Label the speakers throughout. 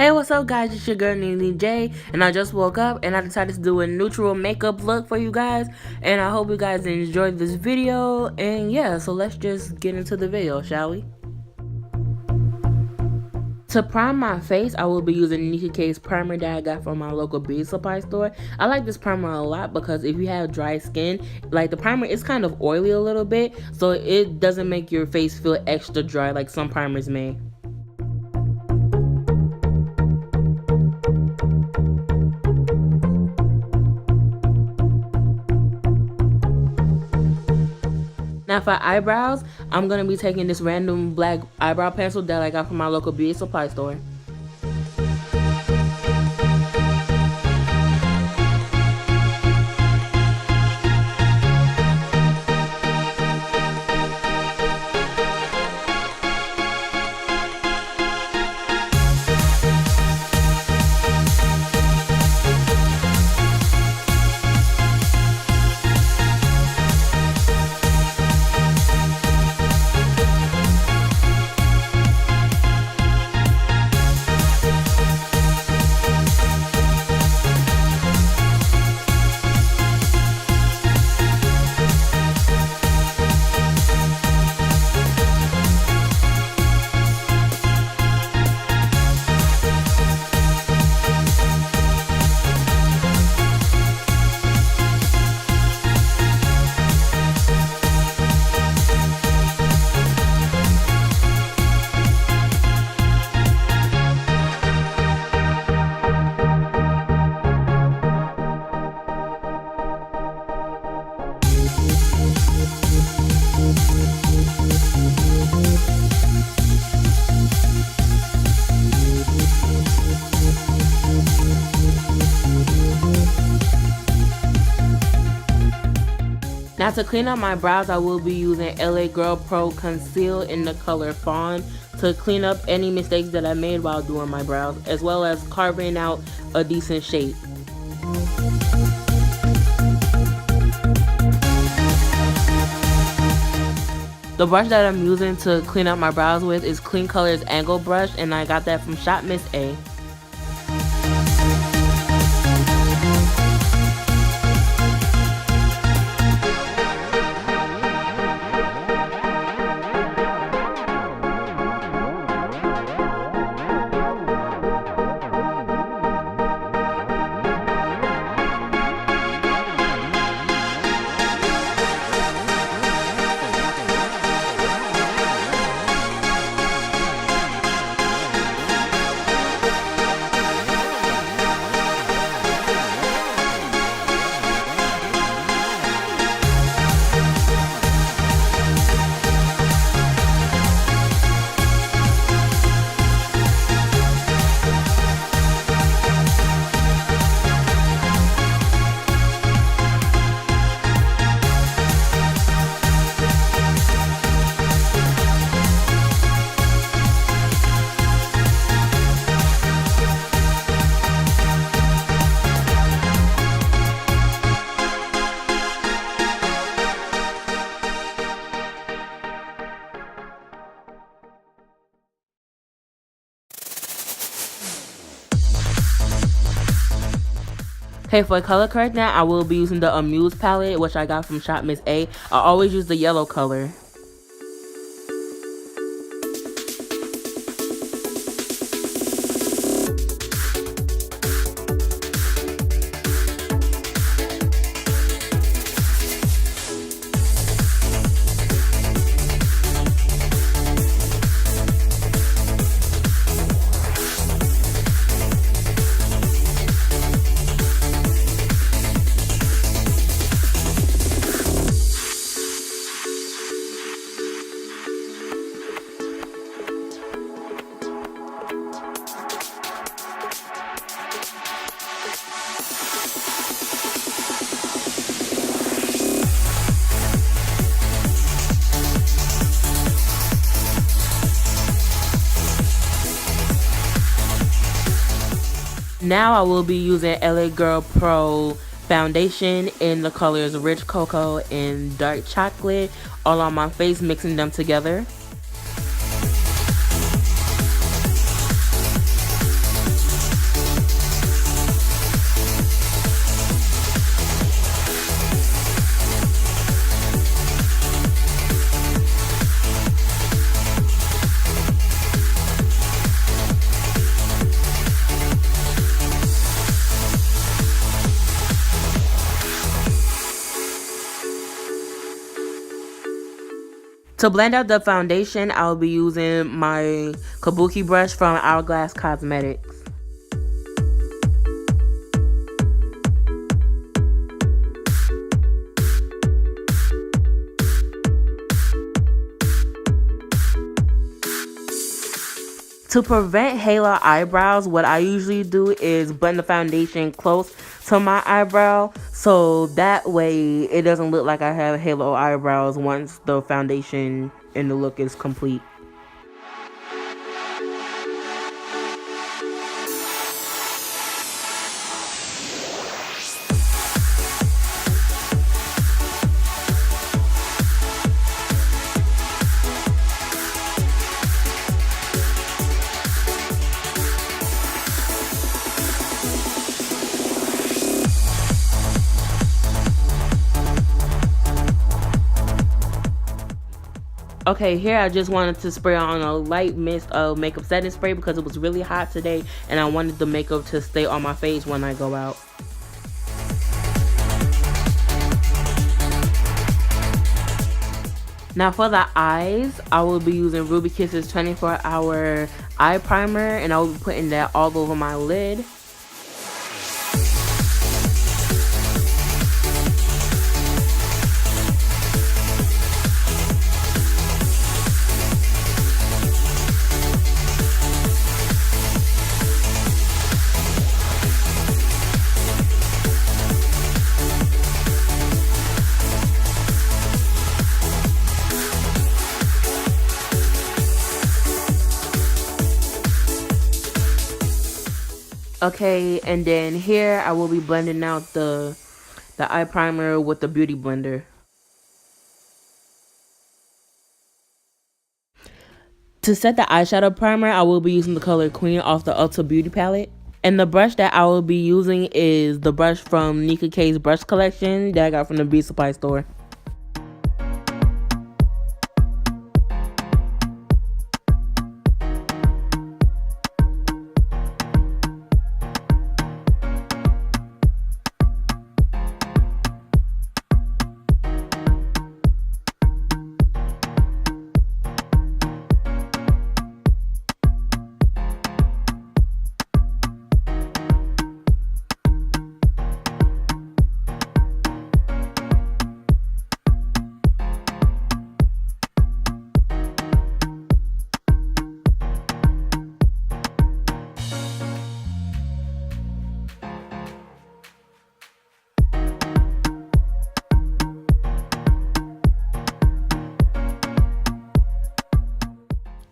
Speaker 1: Hey, what's up guys, it's your girl Nene J, and I just woke up and I decided to do a neutral makeup look for you guys, and I hope you guys enjoyed this video. And yeah, so let's just get into the video, shall we? To prime my face, I will be using NICKA's primer that I got from my local beauty supply store. I like this primer a lot because if you have dry skin, like the primer is kind of oily a little bit, so it doesn't make your face feel extra dry like some primers may. Now for eyebrows, I'm going to be taking this random black eyebrow pencil that I got from my local beauty supply store. Now to clean up my brows, I will be using LA Girl Pro Conceal in the color Fawn to clean up any mistakes that I made while doing my brows, as well as carving out a decent shape. The brush that I'm using to clean up my brows with is KLEANCOLOR's Angle Brush, and I got that from Shop Miss A. Okay, for color correct now, I will be using the AMUSE palette, which I got from Shop Miss A. I always use the yellow color. Now I will be using LA Girl Pro foundation in the colors Rich Cocoa and Dark Chocolate all on my face, mixing them together. To blend out the foundation, I'll be using my Kabuki brush from Hourglass Cosmetics. To prevent halo eyebrows, what I usually do is blend the foundation close to my eyebrow, so that way it doesn't look like I have halo eyebrows once the foundation and the look is complete. Okay, here I just wanted to spray on a light mist of makeup setting spray because it was really hot today and I wanted the makeup to stay on my face when I go out. Now for the eyes, I will be using Ruby Kiss's 24-hour eye primer and I will be putting that all over my lid. Okay, and then here I will be blending out the eye primer with the beauty blender. To set the eyeshadow primer, I will be using the color Queen off the Ulta Beauty palette. And the brush that I will be using is the brush from NICKA's brush collection that I got from the beauty supply store.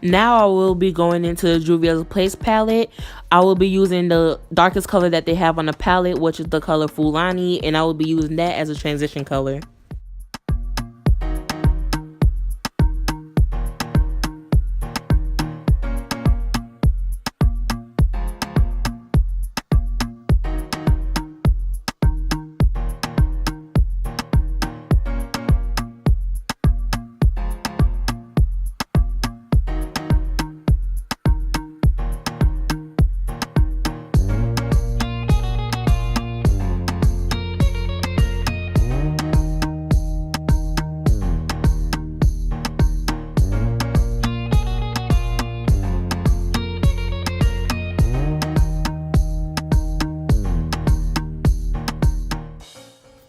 Speaker 1: Now I will be going into the Juvia's Place palette. I will be using the darkest color that they have on the palette, which is the color Fulani, and I will be using that as a transition color.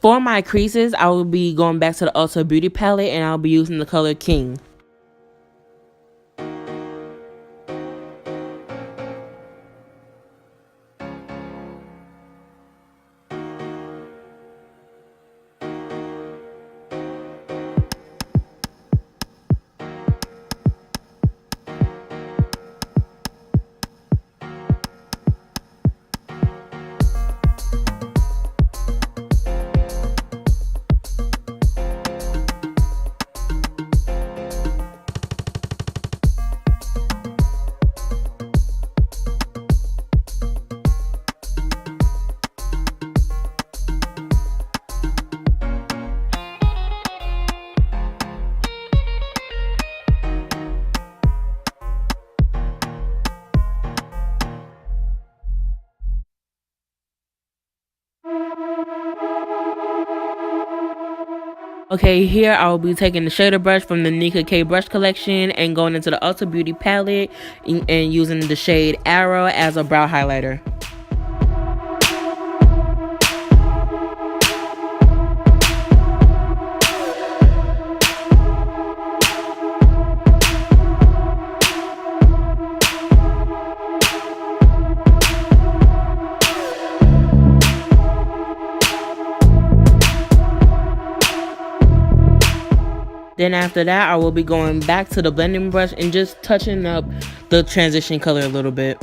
Speaker 1: For my creases, I will be going back to the Ulta Beauty palette and I'll be using the color King. Okay, here I will be taking the shader brush from the NICKA K brush collection and going into the Ulta Beauty palette and using the shade Arrow as a brow highlighter. Then after that, I will be going back to the blending brush and just touching up the transition color a little bit.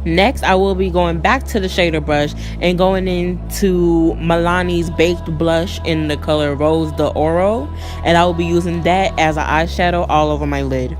Speaker 1: Next, I will be going back to the shader brush and going into MILANI's Baked Blush in the color Rose d'Oro, and I will be using that as an eyeshadow all over my lid.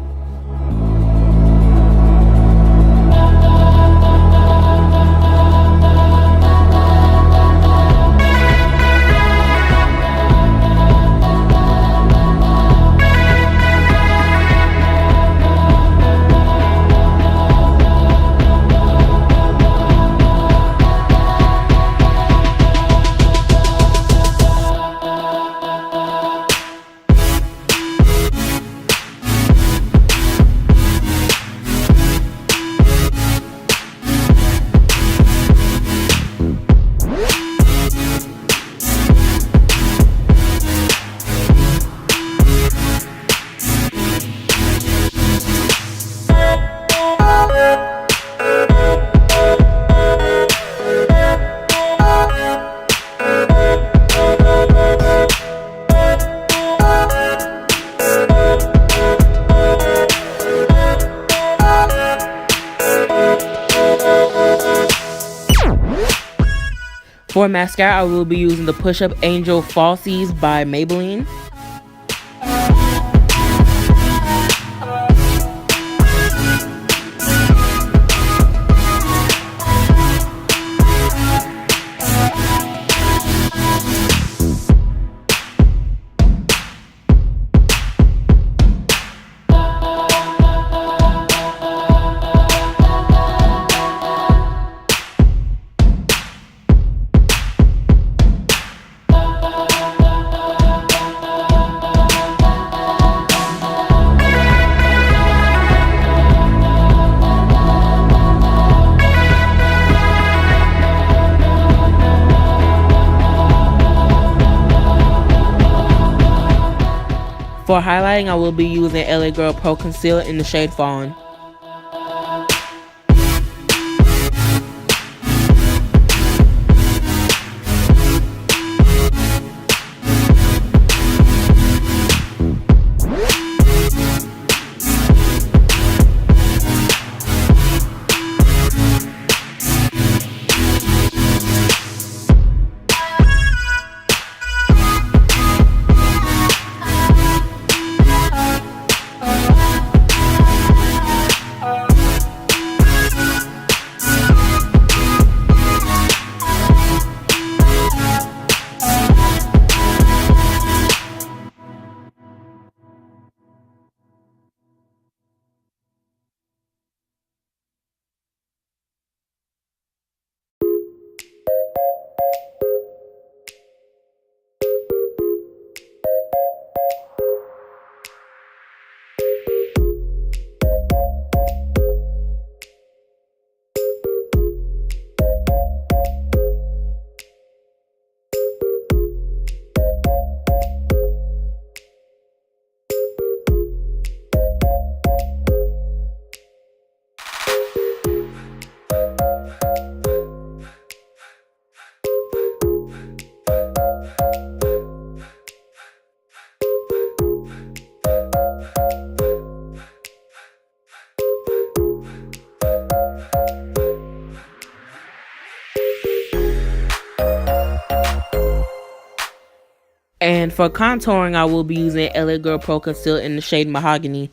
Speaker 1: For mascara, I will be using the Push Up Angel Falsies by Maybelline. For highlighting, I will be using LA Girl Pro Concealer in the shade Fawn. And for contouring, I will be using LA Girl Pro Concealer in the shade Mahogany.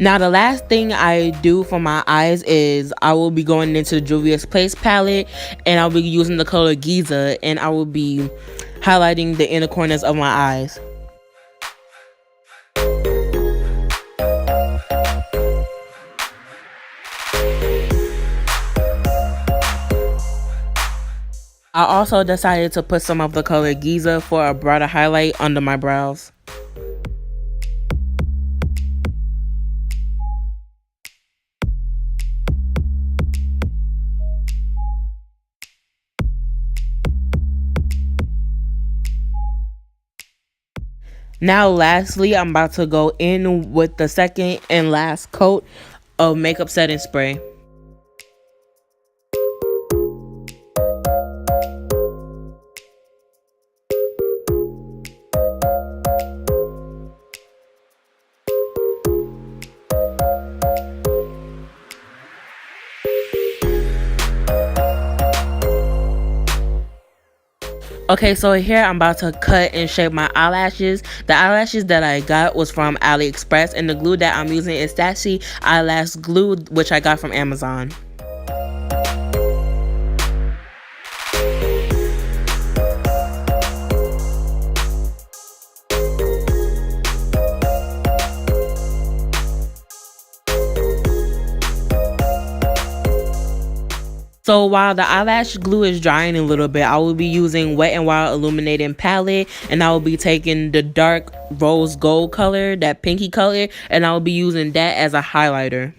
Speaker 1: Now the last thing I do for my eyes is I will be going into the Juvia's Place palette, and I'll be using the color Giza, and I will be highlighting the inner corners of my eyes. I also decided to put some of the color Giza for a brighter highlight under my brows. Now lastly, I'm about to go in with the second and last coat of makeup setting spray. Okay, so here I'm about to cut and shape my eyelashes. The eyelashes that I got was from AliExpress, and the glue that I'm using is SASSI eyelash glue, which I got from Amazon. So while the eyelash glue is drying a little bit, I will be using Wet n Wild Illuminating palette, and I will be taking the dark rose gold color, that pinky color, and I will be using that as a highlighter.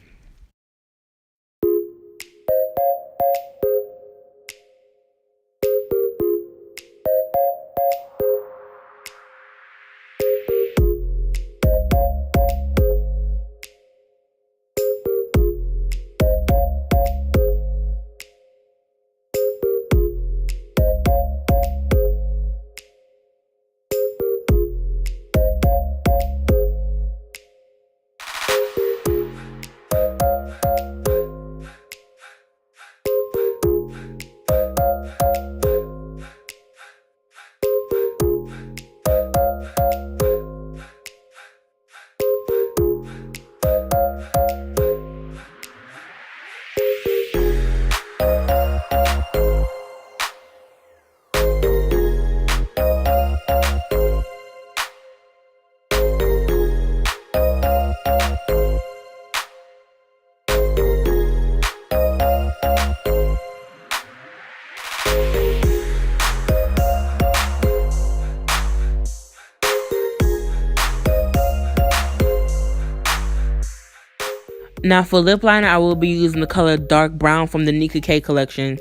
Speaker 1: Now for lip liner, I will be using the color dark brown from the NICKA collection.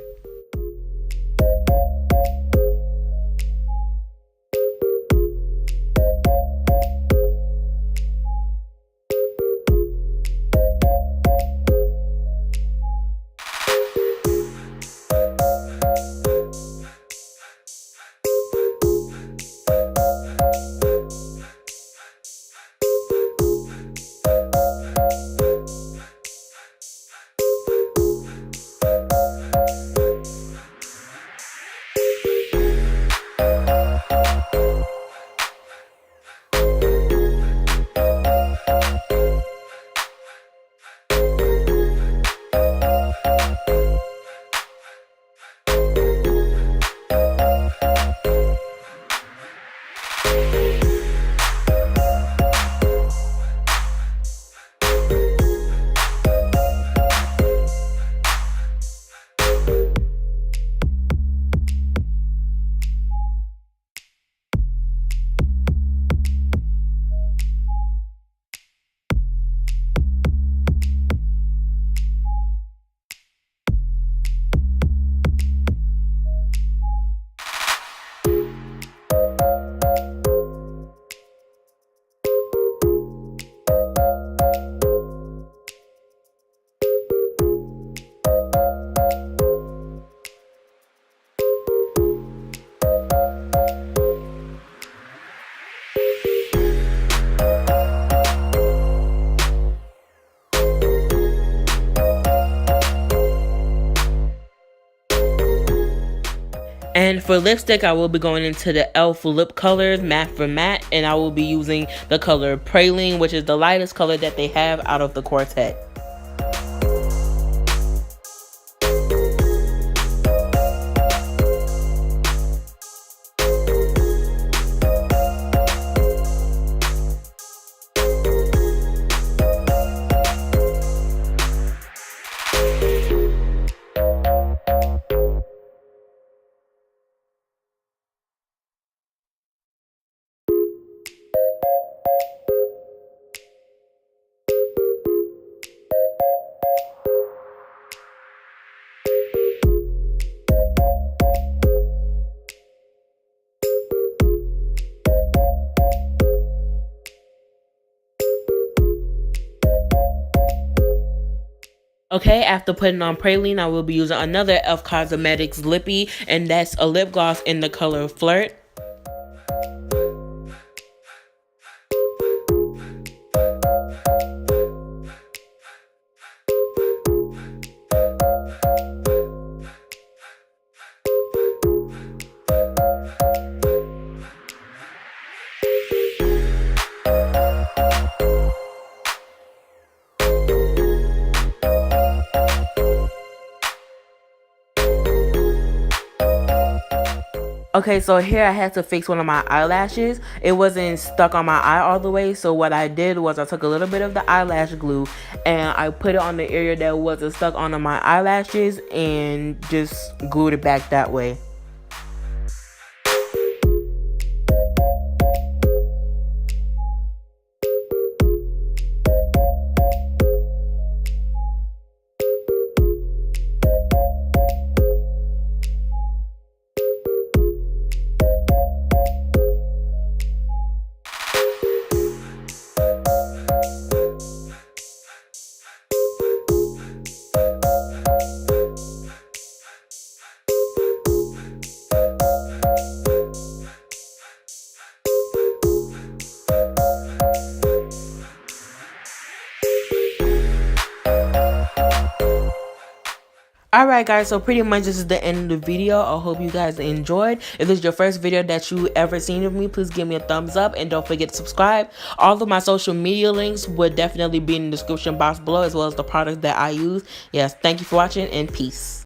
Speaker 1: And for lipstick, I will be going into the e.l.f. lip colors matte for matte, and I will be using the color Praline, which is the lightest color that they have out of the quartet. Okay, after putting on Praline, I will be using another e.l.f. Cosmetics lippy, and that's a lip gloss in the color Flirt. Okay, so here I had to fix one of my eyelashes. It wasn't stuck on my eye all the way, so what I did was I took a little bit of the eyelash glue and I put it on the area that wasn't stuck onto my eyelashes and just glued it back that way. Alright guys, so pretty much this is the end of the video. I hope you guys enjoyed. If this is your first video that you ever seen of me, please give me a thumbs up and don't forget to subscribe. All of my social media links would definitely be in the description box below, as well as the products that I use. Yes, thank you for watching and peace.